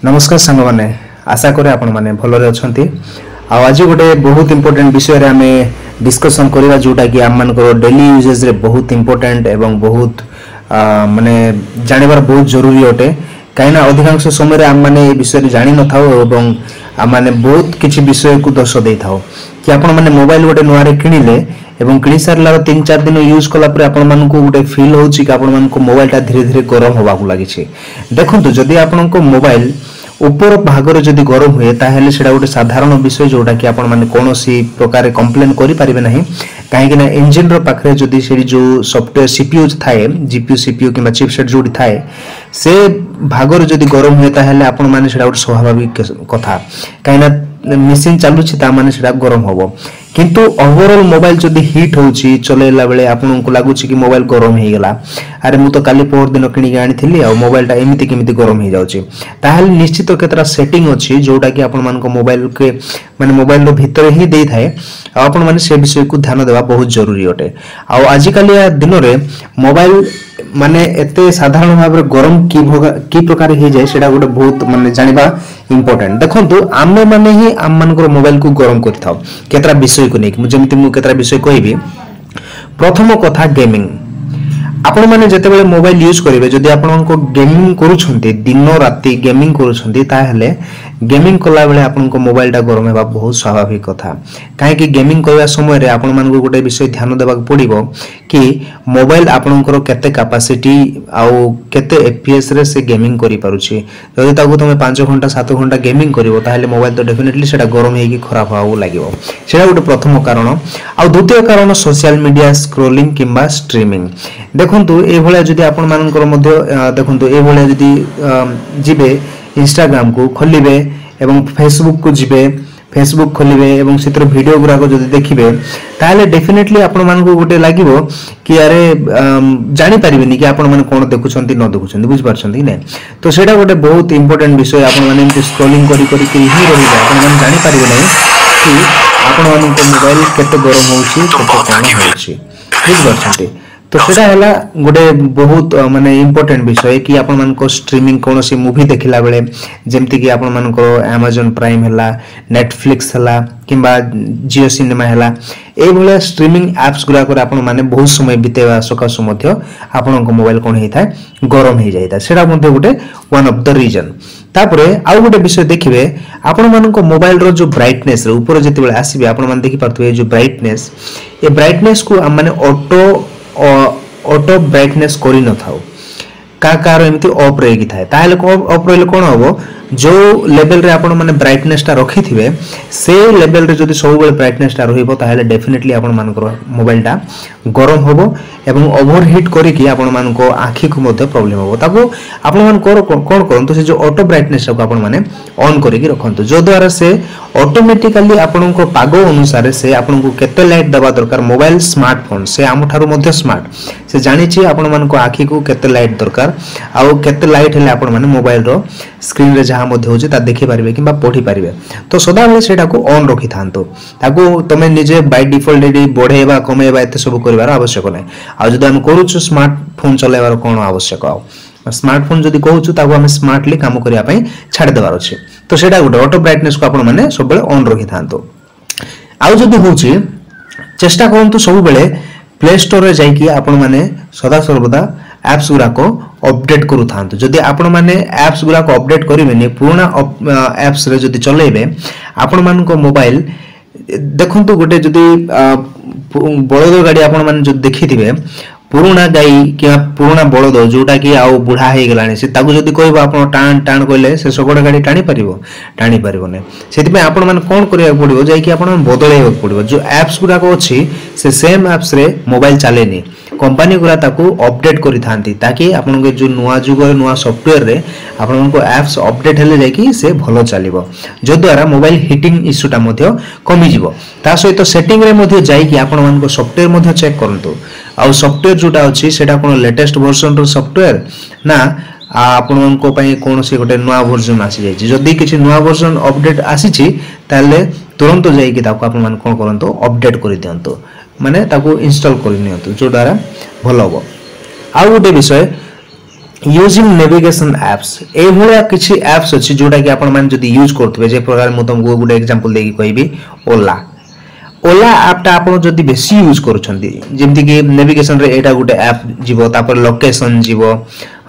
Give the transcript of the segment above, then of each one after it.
नमस्कार सांग मैंने आशा करे आपण मैंने भलरे अच्छा आज गोटे बहुत इंपोर्टेंट विषय आम डिस्कसन करवा जोटा कि आम मान डेली यूजेज रे बहुत इंपोर्टेंट एवं बहुत माने जानवर बहुत जरूरी अटे कहीं अधिकांश समय आम मैंने विषय जानी न था आम मैंने बहुत किसी विषय को दोष दे था कि आपण मैंने मोबाइल गोटे नुआ किणिले एवं किणी सारा 3-4 दिन यूज कलापर आपण मानक गोटे फिल हो आपण मानक मोबाइल टा धीरे धीरे गरम होगा लगी देखो जदि आपण मोबाइल ऊपर भागर जदि गरम हुए ताहेले सेटा गोटे साधारण विषय जोटा कि आपण माने कोनोसी प्रकार कंप्लेन करि परिबे नाही काहे कि ना इंजन रो पाखरे जदि सेडी जो सॉफ्टवेयर सीपीयू थाए जीपीयू सीपीयू किबा चिपसेट जोडी थाए से भागर जदि गरम हुए ताहेले आपण माने सेटा गोटे स्वाभाविक कथा काहे ना मशीन चालू छी ता माने सेटा गरम होबो किंतु ओवरऑल मोबाइल जदि हीट होउची चलेला बेले आपन को लागु छी कि मोबाइल गरम हे गेला अरे मु तो काली पोर दिन किनी गाणी थिली आ मोबाइल टा एमिति केमिति गरम हे जाउची ताहाल निश्चित केतरा सेटिंग अछि जोटा कि आपन मान को मोबाइल के माने मोबाइल रो भीतर ही देई थाए आ आपन माने से विषय को ध्यान देबा बहुत जरूरी अटे आ आज काली दिन रे मोबाइल माने एते साधारण भाव गरम की प्रकार हे जाय सेटा गोटे बहुत माने जानिबा इंपोर्टेंट देखंतु आमे माने ही आम मानकर मोबाइल को गरम करथाउ केतरा विषय को नेक जेमिति मु केतरा विषय कहबी प्रथम कथा गेमिंग आपण माने जते बेले मोबाइल यूज करिवे जदि आपण को गेमिंग करूछंती दिन राती गेमिंग करूछंती ताहेले गेमिंग कला बेले आपण को मोबाइल टा गरम हेबा बहुत स्वाभाविक कथा काहे कि गेमिंग करबा समय रे आपण मान को गोटे विषय ध्यान देबा पड़िबो कि मोबाइल आपण को केते कैपेसिटी आउ केते एफपीएस रे से गेमिंग करि पारुछि जदि ताको तमे 5 घंटा 7 घंटा गेमिंग करिवो ताहेले मोबाइल तो डेफिनेटली सेटा गरम हेकी खराब हाउ लागिवो सेटा गोटे प्रथम कारण आ द्वितीय कारण सोशल मीडिया स्क्रोलिंग किंबा स्ट्रीमिंग देखंतु ए भले जदि आपण मानकर मध्य देखंतु ए भले जदि जिबे इंस्टाग्राम को खोलिबे एवं फेसबुक को जिबे फेसबुक खोलिबे एवं चित्र वीडियो गुरा को जदि देखिबे ताले डेफिनेटली आपण मान को गोटे लागिवो कि अरे जानि परिबेनी कि आपण माने कोन देखुछंती न देखुछंती बुझ पारछंती नै तो सेटा गोटे बहुत इंपोर्टेंट विषय आपण माने एमति स्क्रॉलिंग करी करी के ही रहिबे आपण माने जानि परिबे नै कि आपण मान को मोबाइल केते गरम होउची केते कोन होउची बुझ पारछंती तो सेटा हला गोटे बहुत माने इंपोर्टेंट विषय कि आपण मान को स्ट्रीमिंग कोनोसी मूवी देखिला बेले जेमति कि आपण मान को Amazon प्राइम हला Netflix हला किंबा जियो सिनेमा हला ए भले स्ट्रीमिंग एप्स गुरा को आपण माने बहुत समय बितेवा सकासु मध्य आपण को मोबाइल कोन हेता गरम हे जायता सेटा मध्य गोटे वन ऑफ द रीजन तापरे आउ गोटे विषय देखिबे आपण मान को मोबाइल रो जो ब्राइटनेस रे ऊपर जति बेले आसीबे आपण मान देखि पारतबे जो ब्राइटनेस को हम माने ऑटो ब्राइटनेस करी न थाउ का कार एमती ऑफ रही थाए ताले ऑफ रहिले कोन होबो जो लेवल रे आपण माने ब्राइटनेस ता रखी थिबे से लेवल रे जदी सब बेले ब्राइटनेस ता रहिबो ताले डेफिनेटली आपण मानकर मोबाइल ता गरम होबो एवं ओवरहीट करी कि आपण मान को आंखी को मध्ये प्रॉब्लम होबो ताको आपण मान कोन करंतु से जो ऑटो ब्राइटनेस को आपण माने ऑन करी कि रखंतु जो द्वारा से ऑटोमेटिकली आपण को पागो अनुसार से आपण को केते लाइट दबा दरकार मोबाइल स्मार्टफोन से आमठारु मध्ये स्मार्ट से जानि छी आपण मान को आंखी को केते लाइट दरकार आउ केते लाइट हेले आपण माने मोबाइल रो स्क्रीन रे जहा मध्ये होजे ता देखि पारिबे किबा पढी पारिबे तो सदा बेले सेटा को ऑन रखि थांतो ताको तमे निजे बाय डिफॉल्ट रे बढ़ेबा कमेबा एते सब करबार आवश्यक नै आ जदि हम करूछु स्मार्टफोन चलाइबार कोन आवश्यक आ स्मार्टफोन जदि कहूछु ताको हम स्मार्टली काम करिया पई छाड़ देबार अछि तो सेटा गुड ऑटो ब्राइटनेस को आपण माने सब बेले ऑन रखि थांतो आ जदि होछि चेष्टा करंतु सब बेले प्ले स्टोर रे जाई कि आपण माने सदा सर्वदा एप्स गुरा को अपडेट करू थांतु जदि आपण माने एप्स गुरा को अपडेट करिवेनी पुराना एप्स रे जदि चलेबे आपण मान को मोबाइल देखंतु गोटे जदि बळद गाड़ी आपण माने जदि देखिथिबे पुराना गाई कि पुराना बळद जोटा कि आउ बुढ़ा हे गेलानी से ताकू जदि कहबो आपण टाण टाण कहले से सगड गाड़ी टाणी परिबो नै सेति पे आपण मान कोन करिया पड़िबो जाय कि आपण बदलै पड़िबो जो एप्स गुरा को अछि से सेम एप्स रे मोबाइल चलेनी कंपनी गुरा ताकू अपडेट करि थांती ताकि आपण के जो नुवा जुग नुवा सॉफ्टवेयर रे आपण को एप्स अपडेट हेले जाय कि से भलो चलिबो जो द्वारा मोबाइल हीटिंग इश्यूटा मध्ये कमी जिवो ता सहित सेटिंग रे मध्ये जाय कि आपण मान को सॉफ्टवेयर मध्ये चेक करंतु आ सॉफ्टवेयर जोटा अछि सेटा कोन लेटेस्ट वर्जन रो सॉफ्टवेयर ना आपण को पई कोन से गोटे नुवा वर्जन आसी जाय छी जदी किछि नुवा वर्जन अपडेट आसी छी ताले तुरंत जाय कि ताको आपण मान कोन करंतु अपडेट करि दियंतु माने ताको इंस्टॉल करि नियंतु जो द्वारा भलो हो आ गोटे विषय यूजिंग नेविगेशन एप्स ए भलिया किछि एप्स अछि जोटा कि आपण मान जदी यूज करथबे जे प्रकार मु तुमको गुड एग्जांपल देकी कहबी ओला ओला ऐप टा आपण जदी बेसी यूज करूछंती जेमति कि नेविगेशन रे एटा गुटे ऐप जीवो तापर लोकेशन जीवो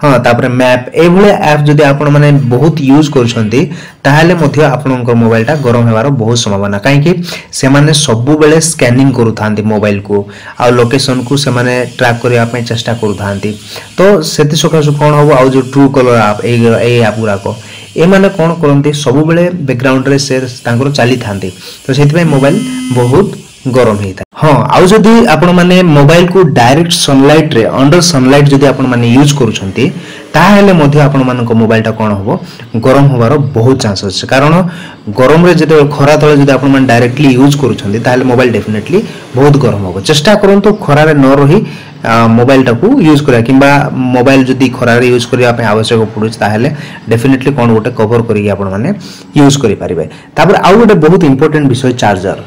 हां तापर मैप ए भलिया ऐप जदी आपण माने बहुत यूज करूछंती ताहाले मध्ये आपनकर मोबाइल टा गरम हेबार बहुत संभावना काहे कि से माने सब बेले स्कैनिंग करूथांती मोबाइल को आ लोकेशन को से माने ट्रैक करिया पे चेष्टा करूथांती तो सेति सकासु कोन होबो आ जो ट्रू कलर ऐप ए ऐप गुरा को ए माने कोन करंती सब बेले बैकग्राउंड रे से तांकर चली थांती तो सेति पे मोबाइल बहुत गरम हेता हां आ जदी आपण माने मोबाइल को डायरेक्ट सनलाइट रे अंडर सनलाइट जदी आपण माने यूज करूछंती ताहेले मध्ये आपण मानको मोबाइल टा कोन होबो गरम होबार बहुत चांस अछि कारण गरम रे जदि खरा तळे जदि आपण माने डायरेक्टली यूज करूछंती ताहेले मोबाइल डेफिनेटली बहुत गरम होबो चेष्टा करंतु खरा रे न रही मोबाइल टा को यूज करिया किबा मोबाइल जदि खरा रे यूज करिया पे आवश्यक पडुछ ताहेले डेफिनेटली कोन गोटे कवर करी आपण माने यूज करि परिबे तापर आ गोटे बहुत इंपोर्टेंट विषय चार्जर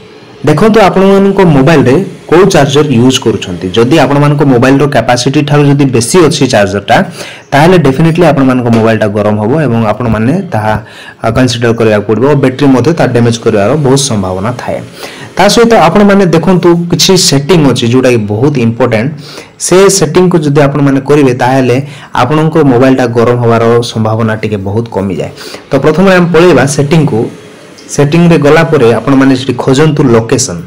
देखो तो आपण मानको मोबाइल रे को चार्जर यूज करूछंती जदी आपण मानको मोबाइल रो कैपेसिटी थारो जदी बेसी अछि चार्जर टा ताहले डेफिनेटली आपण मानको मोबाइल टा गरम होबो एवं आपण माने ताहा कंसीडर करिया पड़बो बैटरी मध्ये ता डैमेज करियार बहुत संभावना थाए ता सहित आपण माने देखंतु किछि सेटिंग अछि जोटा कि बहुत इंपोर्टेंट से सेटिंग को जदी आपण माने करिवे ताहले आपनको मोबाइल टा गरम होबार संभावना टिके बहुत कमी जाय तो प्रथम हम पळेबा सेटिंग को सेटिंग रे गला परे आपण माने सिटी खोजंतु लोकेशन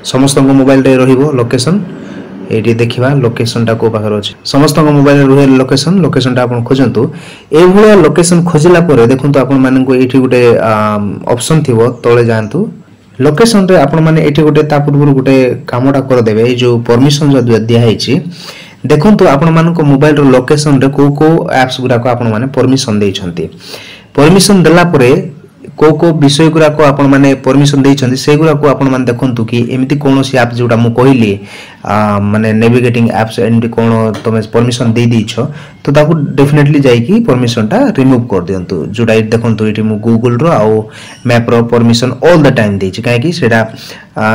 समस्त मोबाइल रे रहिबो लोकेशन एटी देखिबा लोकेशन टा को पाखर अछि समस्त मोबाइल रे रहे लोकेशन लोकेशन टा आपण खोजंतु ए भलिया लोकेशन खोजिला परे देखंतु आपण माने को एठी गुटे ऑप्शन थिबो तळे जानतु लोकेशन रे आपण माने एठी गुटे ता पूर्व गुटे कामटा कर देबे ए जो परमिशन जो दिया हैछि देखंतु आपण माने को मोबाइल रो लोकेशन रे को एप्स गुरा को आपण माने परमिशन देइछंती परमिशन देला परे को विषय गुरा को आपण माने परमिशन देइछंती से गुरा को आपण माने देखंतु कि एमिति कोनोसी ऐप जोटा मु कहिली माने नेविगेटिंग ऐप्स एंड कोन तमे परमिशन दे दिछो तो ताको डेफिनेटली जाई कि परमिशन टा रिमूव कर दियंतु जोटा देखंतु एटी मु गूगल रो आ मैप रो परमिशन ऑल द टाइम देछि काहे कि सेटा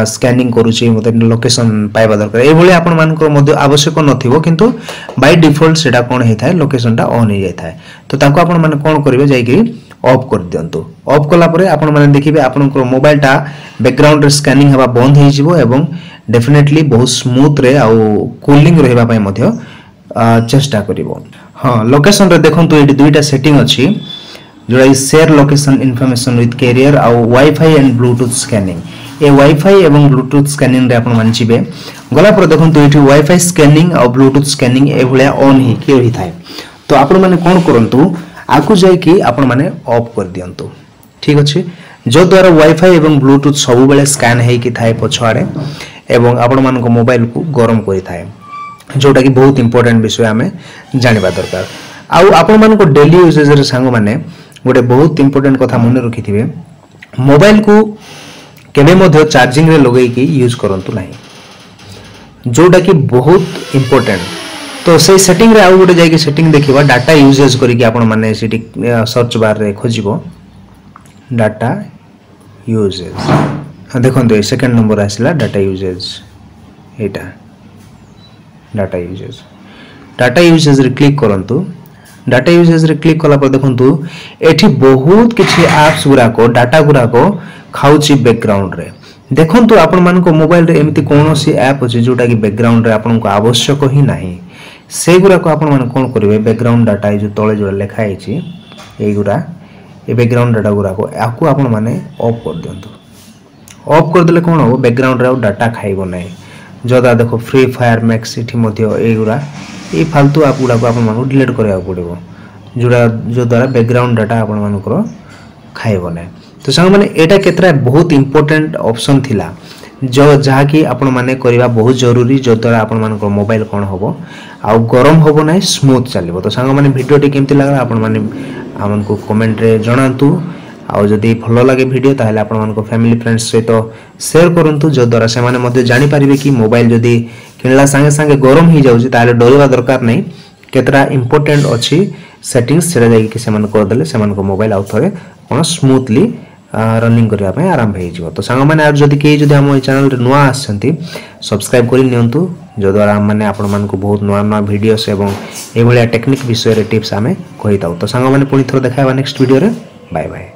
स्कैनिंग करूछि मते लोकेशन पाइबा दरकार ए भली आपण मानकर मध्ये आवश्यक नथिबो किंतु बाय डिफॉल्ट सेटा कोन हेथाय लोकेशन टा ऑन हे जायथाय तो ताको आपण माने कोन करिवे जाई कि ऑफ कर दियंतु ऑफ कला परे आपण माने देखिबे आपनकर मोबाइल टा बैकग्राउंड रे स्कैनिंग हबा बंद हे जिवो एवं डेफिनेटली बहुत स्मूथ रे आ कूलिंग रहबा पय मध्ये चेष्टा करिवो हां लोकेशन रे देखंतु एटी दुईटा सेटिंग अछि जोडा share location information with carrier आ वाईफाई एंड ब्लूटूथ स्कैनिंग ए वाईफाई एवं ब्लूटूथ स्कैनिंग रे आपण मानचिबे गला पर देखंतु एटी वाईफाई स्कैनिंग आ ब्लूटूथ स्कैनिंग ए भलिया ऑन ही के रही थाए तो आपण माने कोन करंतु आकु जाय कि आपण माने ऑफ कर दियंतु ठीक अछि जो द्वारा वाईफाई एवं ब्लूटूथ सब बेले स्कैन हे कि थाए पछाडे एवं आपण मान को मोबाइल को गरम करि थाए जोटा कि बहुत इंपोर्टेंट विषय हमें जानिबा दरकार आ आपण मान को डेली यूजेज रे संग माने गोटे बहुत इंपोर्टेंट कथा मन रखिथिबे मोबाइल को केबे मध्ये चार्जिंग रे लगै कि यूज करंतु नाही जोटा कि बहुत इंपोर्टेंट तो से सेटिंग रे आउ गोटे जाई सेटिंग देखिबा डाटा यूजेज करी कि आपण माने सिटी सर्च बार रे खोजिबो डाटा यूजेज देखंतु ए सेकंड नंबर आसिला डाटा यूजेज एटा डाटा यूजेज रे क्लिक करंतु डाटा यूजेज रे क्लिक कला पर देखंतु एठी बहुत किछि एप्स गुरा को डाटा गुरा को खाउची बैकग्राउंड रे देखंतु आपण मान को मोबाइल रे एमिति कोनोसी ऐप अछि जोटा कि बैकग्राउंड रे आपण को आवश्यक ही नाही से गुरा को आपण मान कोन करिवे बैकग्राउंड डाटा जो तळे जो लेखा हैछि ए गुरा ए बैकग्राउंड डाटा गुरा को आकु आपण माने ऑफ कर दियंतु ऑफ कर देले कोन हो बैकग्राउंड रे डाटा खाइबो नै जदा देखो फ्री फायर मैक्स इठी मध्ये ए गुरा ए फालतू आप गुरा को आपण मानु डिलीट करया पड़िबो जोडा जो द्वारा बैकग्राउंड डाटा आपण मानकर खाइबो नै तो संग माने एटा केतरा बहुत इंपोर्टेंट ऑप्शन थिला जो जहा कि आपण माने करबा बहुत जरूरी जो द्वारा आपण मानकर मोबाइल कोन होबो आ गरम होबो नै स्मूथ चलिबो तो संग माने वीडियो टी केमति लागला आपण माने हमन को कमेंट रे जणांतु आ जदी भलो लागे वीडियो ताहले आपण मानको फैमिली फ्रेंड्स सहित शेयर करंतु जो द्वारा से माने मध्ये जानि पारिबे कि मोबाइल जदी किनला संगे संगे गरम ही जाउची ताहले डरवा दरकार नै केतरा इंपोर्टेंट अछि सेटिंग्स सेरा जाई कि से मान कर देले से मान को मोबाइल आउ थरे कोन स्मूथली रनिंग करिया पे आराम भई जिवो तो संग माने जदी के जदी हम चैनल रे नुवा आछंती सब्सक्राइब करि नियंतु जद्वारा मैंने आपण मानक बहुत नुआ नुआ वीडियोस एवं ये टेक्निक विषय टिप्स आम कही था। तो सांग मैंने पुणी थोड़ा देखा नेक्स्ट वीडियो रे। Bye bye.